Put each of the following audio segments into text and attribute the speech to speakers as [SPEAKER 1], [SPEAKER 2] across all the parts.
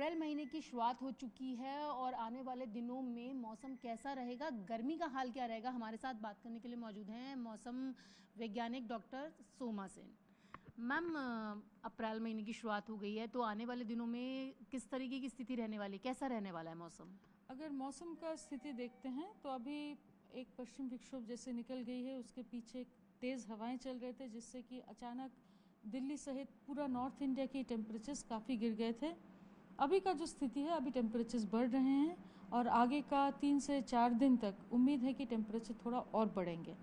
[SPEAKER 1] अप्रैल महीने की शुरुआत हो चुकी है और आने वाले दिनों में मौसम कैसा रहेगा, गर्मी का हाल क्या रहेगा, हमारे साथ बात करने के लिए मौजूद हैं मौसम वैज्ञानिक डॉक्टर सोमा सेन। मैम, अप्रैल महीने की शुरुआत हो गई है तो आने वाले दिनों में किस तरीके की स्थिति रहने वाली है, कैसा रहने वाला है मौसम?
[SPEAKER 2] अगर मौसम का स्थिति देखते हैं तो अभी एक पश्चिम विक्षोभ जैसे निकल गई है, उसके पीछे तेज़ हवाएं चल रहे थे जिससे कि अचानक दिल्ली सहित पूरा नॉर्थ इंडिया की टेम्परेचर्स काफ़ी गिर गए थे। अभी का जो स्थिति है, अभी टेम्परेचर्स बढ़ रहे हैं और आगे का 3 से 4 दिन तक उम्मीद है कि टेम्परेचर थोड़ा और बढ़ेंगे।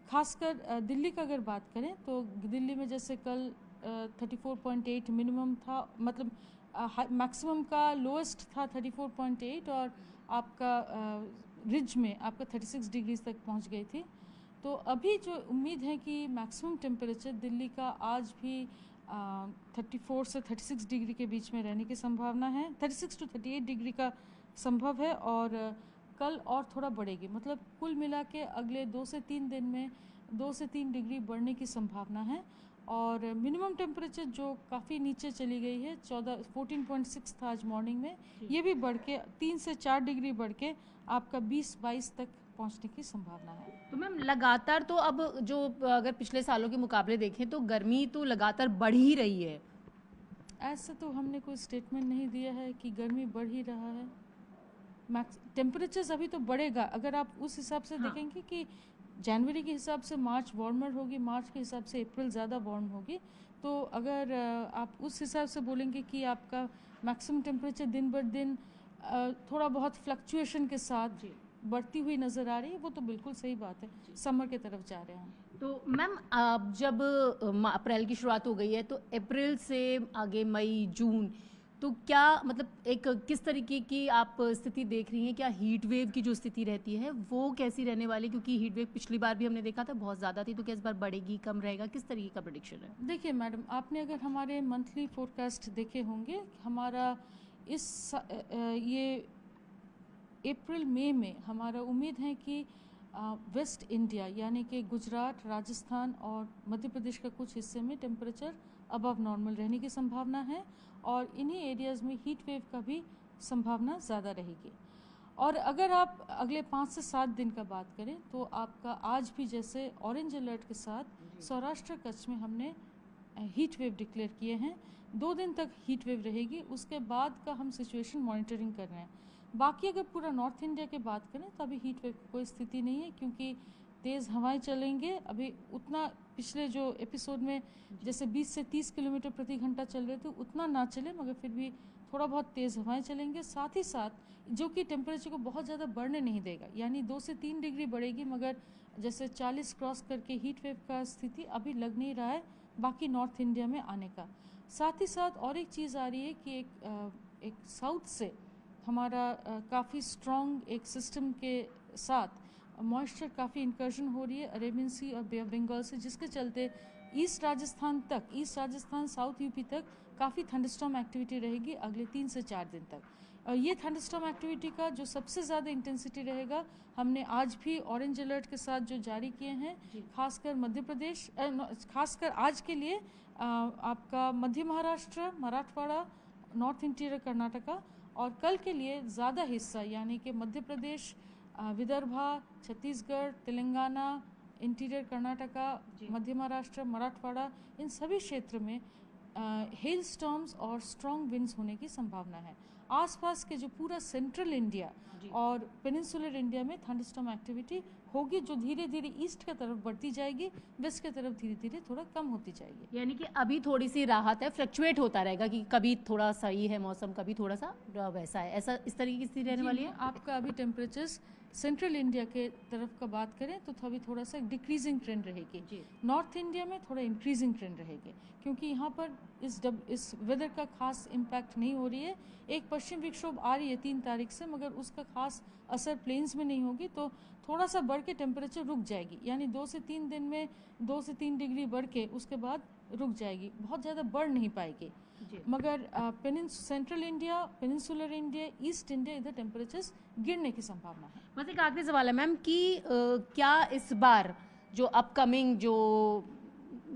[SPEAKER 2] खासकर दिल्ली का अगर बात करें तो दिल्ली में जैसे कल 34.8 मिनिमम था, मतलब मैक्सिमम का लोएस्ट था 34.8 और आपका रिज में आपका 36 डिग्रीज तक पहुंच गई थी। तो अभी जो उम्मीद है कि मैक्सिमम टेम्परेचर दिल्ली का आज भी 34 से 36 डिग्री के बीच में रहने की संभावना है। 36 टू 38 डिग्री का संभव है और कल और थोड़ा बढ़ेगी, मतलब कुल मिला के अगले 2 से 3 दिन में 2 से 3 डिग्री बढ़ने की संभावना है। और मिनिमम टेम्परेचर जो काफ़ी नीचे चली गई है, 14.6 था आज मॉर्निंग में, ये भी बढ़ के 3 से 4 डिग्री बढ़ के आपका 20-22 तक पहुंचने की संभावना है।
[SPEAKER 1] तो मैम लगातार तो अब जो अगर पिछले सालों के मुकाबले देखें तो गर्मी तो लगातार बढ़ ही रही है।
[SPEAKER 2] ऐसा तो हमने कोई स्टेटमेंट नहीं दिया है कि गर्मी बढ़ ही रहा है। टेम्परेचर्स अभी तो बढ़ेगा, अगर आप उस हिसाब से देखेंगे कि जनवरी के हिसाब से मार्च वार्मर होगी, मार्च के हिसाब से अप्रैल ज़्यादा वार्म होगी, तो अगर आप उस हिसाब से बोलेंगे कि आपका मैक्सिमम टेम्परेचर दिन बर दिन थोड़ा बहुत फ्लक्चुएशन के साथ बढ़ती हुई नज़र आ रही है, वो तो बिल्कुल सही बात है, समर की तरफ जा रहे हैं।
[SPEAKER 1] तो मैम जब अप्रैल की शुरुआत हो गई है तो अप्रैल से आगे मई जून, तो क्या मतलब एक किस तरीके की आप स्थिति देख रही हैं? क्या हीट वेव की जो स्थिति रहती है वो कैसी रहने वाली, क्योंकि हीट वेव पिछली बार भी हमने देखा था बहुत ज़्यादा थी, तो क्या इस बार बढ़ेगी, कम रहेगा, किस तरीके का प्रेडिक्शन है?
[SPEAKER 2] देखिए मैडम, आपने अगर हमारे मंथली फोरकास्ट देखे होंगे, हमारा ये अप्रैल मई में हमारा उम्मीद है कि वेस्ट इंडिया यानी कि गुजरात, राजस्थान और मध्य प्रदेश का कुछ हिस्से में टेम्परेचर अबव नॉर्मल रहने की संभावना है और इन्हीं एरियाज़ में हीट वेव का भी संभावना ज़्यादा रहेगी। और अगर आप अगले 5 से 7 दिन का बात करें तो आपका आज भी जैसे ऑरेंज अलर्ट के साथ सौराष्ट्र कच्छ में हमने हीट वेव डिक्लेयर किए हैं। 2 दिन तक हीट वेव रहेगी, उसके बाद का हम सिचुएशन मॉनिटरिंग कर रहे हैं। बाकी अगर पूरा नॉर्थ इंडिया की बात करें तो अभी हीट वेव की कोई स्थिति नहीं है, क्योंकि तेज़ हवाएं चलेंगे। अभी उतना पिछले जो एपिसोड में जैसे 20 से 30 किलोमीटर प्रति घंटा चल रहे थे उतना ना चले, मगर फिर भी थोड़ा बहुत तेज़ हवाएं चलेंगे। साथ ही साथ जो कि टेम्परेचर को बहुत ज़्यादा बढ़ने नहीं देगा, यानी 2 से 3 डिग्री बढ़ेगी, मगर जैसे 40 क्रॉस करके हीट वेव का स्थिति अभी लग नहीं रहा है बाकी नॉर्थ इंडिया में आने का। साथ ही साथ और एक चीज़ आ रही है कि एक साउथ से हमारा काफ़ी स्ट्रॉन्ग एक सिस्टम के साथ मॉइस्चर काफ़ी इंकर्जन हो रही है अरेबियन सी और बे ऑफ बंगाल से, जिसके चलते ईस्ट राजस्थान साउथ यूपी तक काफ़ी थंडरस्टॉर्म एक्टिविटी रहेगी अगले 3 से 4 दिन तक। और ये थंडरस्टॉर्म एक्टिविटी का जो सबसे ज़्यादा इंटेंसिटी रहेगा, हमने आज भी ऑरेंज अलर्ट के साथ जो जारी किए हैं, खासकर मध्य प्रदेश, खासकर आज के लिए आपका मध्य महाराष्ट्र, मराठवाड़ा, नॉर्थ इंटीरियर कर्नाटका, और कल के लिए ज़्यादा हिस्सा यानी कि मध्य प्रदेश, विदर्भा, छत्तीसगढ़, तेलंगाना, इंटीरियर कर्नाटका, मध्य महाराष्ट्र, मराठवाड़ा, इन सभी क्षेत्र में हेल स्टॉर्म्स और स्ट्रॉन्ग विंड्स होने की संभावना है। आसपास के जो पूरा सेंट्रल इंडिया और पेनिनसुलर इंडिया में थंडरस्टॉर्म एक्टिविटी होगी, जो धीरे धीरे ईस्ट की तरफ बढ़ती जाएगी, वेस्ट की तरफ धीरे धीरे थोड़ा कम होती जाएगी।
[SPEAKER 1] यानी कि अभी थोड़ी सी राहत है, फ्लक्चुएट होता रहेगा कि कभी थोड़ा सही है मौसम, कभी थोड़ा सा वैसा है, ऐसा इस तरीके की स्थिति रहने वाली है।
[SPEAKER 2] आपका अभी टेम्परेचर्स सेंट्रल इंडिया के तरफ का बात करें तो अभी थोड़ा सा डिक्रीजिंग ट्रेंड रहेगी। नॉर्थ इंडिया में थोड़ा इंक्रीजिंग ट्रेंड रहेगी, क्योंकि यहाँ पर इस वेदर का खास इम्पैक्ट नहीं हो रही है। एक पश्चिम विक्षोभ आ रही है 3 तारीख से, मगर उसका खास असर प्लेन्स में नहीं होगी, तो थोड़ा सा बढ़ के टेम्परेचर रुक जाएगी, यानी 2 से 3 दिन में 2 से 3 डिग्री बढ़ के उसके बाद रुक जाएगी, बहुत ज़्यादा बढ़ नहीं पाएगी। मगर central India, peninsular India, east India, इधर टेम्परेचर्स गिरने की संभावना है।
[SPEAKER 1] बस एक आखिरी सवाल है मैम कि क्या इस बार जो अपकमिंग जो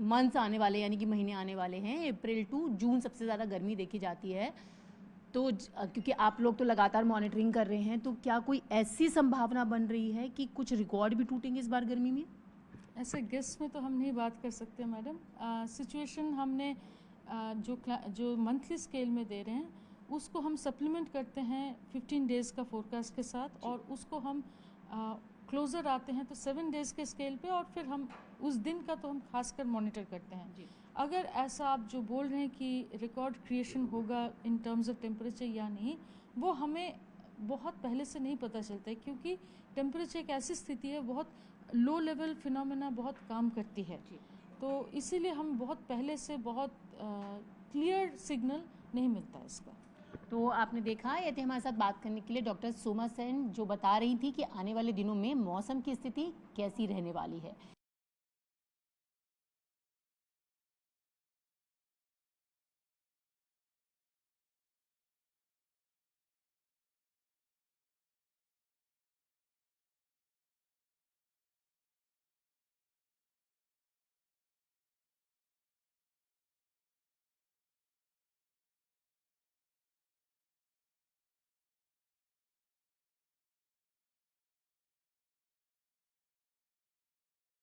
[SPEAKER 1] मंथ्स आने वाले यानी कि महीने आने वाले हैं, अप्रैल टू जून सबसे ज़्यादा गर्मी देखी जाती है, तो क्योंकि आप लोग तो लगातार मॉनिटरिंग कर रहे हैं, तो क्या कोई ऐसी संभावना बन रही है कि कुछ रिकॉर्ड भी टूटेंगे इस बार गर्मी में?
[SPEAKER 2] ऐसे गेस में तो हम नहीं बात कर सकते मैडम। सिचुएशन हमने जो मंथली स्केल में दे रहे हैं उसको हम सप्लीमेंट करते हैं 15 डेज़ का फोरकास्ट के साथ, और उसको हम क्लोज़र आते हैं तो 7 डेज़ के स्केल पे, और फिर हम उस दिन का तो हम खासकर मॉनिटर करते हैं जी। अगर ऐसा आप जो बोल रहे हैं कि रिकॉर्ड क्रिएशन होगा इन टर्म्स ऑफ टेम्परेचर या नहीं, वो हमें बहुत पहले से नहीं पता चलता है, क्योंकि टेम्परेचर एक ऐसी स्थिति है, बहुत लो लेवल फिनोमेना बहुत काम करती है, तो इसीलिए हम बहुत पहले से बहुत क्लियर सिग्नल नहीं मिलता है इसका।
[SPEAKER 1] तो आपने देखा, ये थे हमारे साथ बात करने के लिए डॉक्टर सोमा सेन, जो बता रही थी कि आने वाले दिनों में मौसम की स्थिति कैसी रहने वाली है।